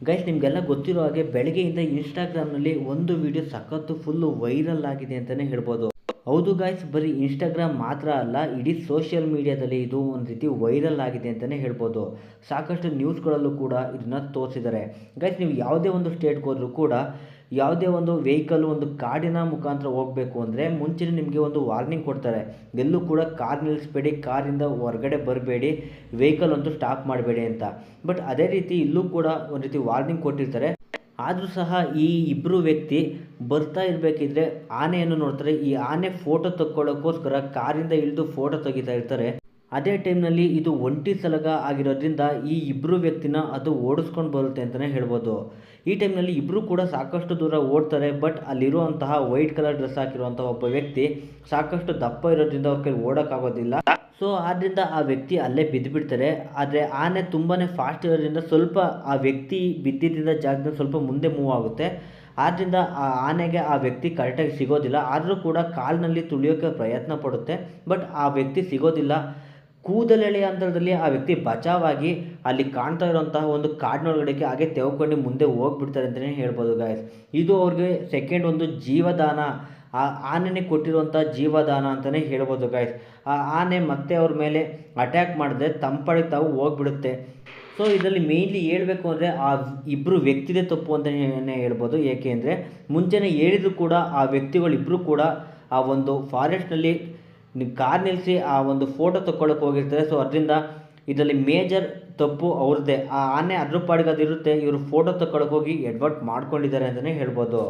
Guys ನಿಮಗೆಲ್ಲ ಗೊತ್ತಿರೋ ಹಾಗೆ ಬೆಳಗ್ಗೆಯಿಂದ ಇನ್ಸ್ಟಾಗ್ರಾಮ್ನಲ್ಲಿ ಒಂದು ವಿಡಿಯೋ ಸಖತ್ತು ಫುಲ್ಲು ವೈರಲ್ ಆಗಿದೆ ಅಂತಲೇ ಹೇಳ್ಬೋದು. ಹೌದು ಗಾಯ್ಸ್, ಬರೀ ಇನ್ಸ್ಟಾಗ್ರಾಮ್ ಮಾತ್ರ ಅಲ್ಲ, ಇಡೀ ಸೋಷಿಯಲ್ ಮೀಡಿಯಾದಲ್ಲಿ ಇದು ಒಂದು ರೀತಿ ವೈರಲ್ ಆಗಿದೆ ಅಂತಲೇ ಹೇಳ್ಬೋದು. ಸಾಕಷ್ಟು ನ್ಯೂಸ್ಗಳಲ್ಲೂ ಕೂಡ ಇದನ್ನು ತೋರಿಸಿದ್ದಾರೆ. ಗೈಸ್, ನೀವು ಯಾವುದೇ ಒಂದು ಸ್ಟೇಟ್ಗೆ ಹೋದರೂ ಕೂಡ ಯಾವುದೇ ಒಂದು ವೆಹಿಕಲ್ ಒಂದು ಕಾಡಿನ ಮುಖಾಂತರ ಹೋಗಬೇಕು ಅಂದರೆ ಮುಂಚೆನೇ ನಿಮಗೆ ಒಂದು ವಾರ್ನಿಂಗ್ ಕೊಡ್ತಾರೆ. ಎಲ್ಲೂ ಕೂಡ ಕಾರ್ ನಿಲ್ಲಿಸಬೇಡಿ, ಕಾರಿಂದ ಹೊರಗಡೆ ಬರಬೇಡಿ, ವೆಹಿಕಲ್ ಅಂತೂ ಸ್ಟಾಪ್ ಮಾಡಬೇಡಿ ಅಂತ. ಬಟ್ ಅದೇ ರೀತಿ ಇಲ್ಲೂ ಕೂಡ ಒಂದು ರೀತಿ ವಾರ್ನಿಂಗ್ ಕೊಟ್ಟಿರ್ತಾರೆ. ಆದರೂ ಸಹ ಈ ಇಬ್ಬರು ವ್ಯಕ್ತಿ ಬರ್ತಾ ಇರಬೇಕಿದ್ರೆ ಆನೆಯನ್ನು ನೋಡ್ತಾರೆ. ಈ ಆನೆ ಫೋಟೋ ತಕ್ಕೊಳ್ಳೋಕ್ಕೋಸ್ಕರ ಕಾರಿಂದ ಇಳಿದು ಫೋಟೋ ತೆಗಿತಾ ಇರ್ತಾರೆ. ಅದೇ ಟೈಮ್ನಲ್ಲಿ ಇದು ಒಂಟಿ ಸಲಗ ಆಗಿರೋದ್ರಿಂದ ಈ ಇಬ್ಬರು ವ್ಯಕ್ತಿನ ಅದು ಓಡಿಸ್ಕೊಂಡು ಬರುತ್ತೆ ಅಂತಲೇ ಹೇಳ್ಬೋದು. ಈ ಟೈಮ್ನಲ್ಲಿ ಇಬ್ಬರು ಕೂಡ ಸಾಕಷ್ಟು ದೂರ ಓಡ್ತಾರೆ. ಬಟ್ ಅಲ್ಲಿರುವಂತಹ ವೈಟ್ ಕಲರ್ ಡ್ರೆಸ್ ಹಾಕಿರುವಂಥ ಒಬ್ಬ ವ್ಯಕ್ತಿ ಸಾಕಷ್ಟು ದಪ್ಪ ಇರೋದ್ರಿಂದ ಅವ್ರ ಕೈ ಓಡೋಕ್ಕಾಗೋದಿಲ್ಲ. ಸೊ ಆದ್ದರಿಂದ ಆ ವ್ಯಕ್ತಿ ಅಲ್ಲೇ ಬಿದ್ದುಬಿಡ್ತಾರೆ. ಆದರೆ ಆನೆ ತುಂಬಾ ಫಾಸ್ಟ್ ಇರೋದ್ರಿಂದ ಸ್ವಲ್ಪ ಆ ವ್ಯಕ್ತಿ ಬಿದ್ದಿದ್ದ ಜಾಗದಿಂದ ಸ್ವಲ್ಪ ಮುಂದೆ ಮೂವ್ ಆಗುತ್ತೆ. ಆದ್ದರಿಂದ ಆ ಆನೆಗೆ ಆ ವ್ಯಕ್ತಿ ಕರೆಕ್ಟಾಗಿ ಸಿಗೋದಿಲ್ಲ. ಆದರೂ ಕೂಡ ಕಾಲಿನಲ್ಲಿ ತುಳಿಯೋಕ್ಕೆ ಪ್ರಯತ್ನ ಪಡುತ್ತೆ. ಬಟ್ ಆ ವ್ಯಕ್ತಿ ಸಿಗೋದಿಲ್ಲ. ಕೂದಲೆಳೆಯ ಅಂತರದಲ್ಲಿ ಆ ವ್ಯಕ್ತಿ ಬಚಾವಾಗಿ ಅಲ್ಲಿ ಕಾಣ್ತಾ ಇರುವಂತಹ ಒಂದು ಕಾಡಿನೊಳಗಡೆಗೆ ಹಾಗೆ ತೆಗೆದುಕೊಂಡು ಮುಂದೆ ಹೋಗ್ಬಿಡ್ತಾರೆ ಅಂತಲೇ ಹೇಳ್ಬೋದು ಗಾಯ್ಸ್. ಇದು ಅವ್ರಿಗೆ ಸೆಕೆಂಡ್ ಒಂದು ಜೀವದಾನ, ಆ ಆನೆನೇ ಕೊಟ್ಟಿರುವಂಥ ಜೀವದಾನ ಅಂತಲೇ ಹೇಳ್ಬೋದು ಗಾಯ್ಸ್. ಆ ಆನೆ ಮತ್ತೆ ಅವ್ರ ಮೇಲೆ ಅಟ್ಯಾಕ್ ಮಾಡಿದ್ರೆ ತಂಪಾಡಿಗೆ ತಾವು ಹೋಗ್ಬಿಡುತ್ತೆ. ಸೊ ಇದರಲ್ಲಿ ಮೇಯ್ನ್ಲಿ ಹೇಳಬೇಕು ಅಂದರೆ ಆ ಇಬ್ಬರು ವ್ಯಕ್ತಿದೇ ತಪ್ಪು ಅಂತಲೇ ಹೇಳ್ಬೋದು. ಏಕೆಂದರೆ ಮುಂಚೆನೇ ಹೇಳಿದ್ರು ಕೂಡ ಆ ವ್ಯಕ್ತಿಗಳಿಬ್ಬರು ಕೂಡ ಆ ಒಂದು ಫಾರೆಸ್ಟ್ನಲ್ಲಿ ಕಾರ್ ನಿಲ್ಲಿಸಿ ಆ ಒಂದು ಫೋಟೋ ತಗೊಳ್ಳೋಕೆ ಹೋಗಿರ್ತಾರೆ. ಸೊ ಅದರಿಂದ ಇದರಲ್ಲಿ ಮೇಜರ್ ತಪ್ಪು ಅವ್ರದ್ದೇ. ಆ ಆನೆ ಅದ್ರ ಪಾಡಿಗೆ ಅದಿರುತ್ತೆ, ಇವರು ಫೋಟೋ ತಗೊಳ್ಳೋಕೆ ಹೋಗಿ ಎಡ್ವರ್ಟ್ ಮಾಡ್ಕೊಂಡಿದ್ದಾರೆ ಅಂತಲೇ ಹೇಳ್ಬೋದು.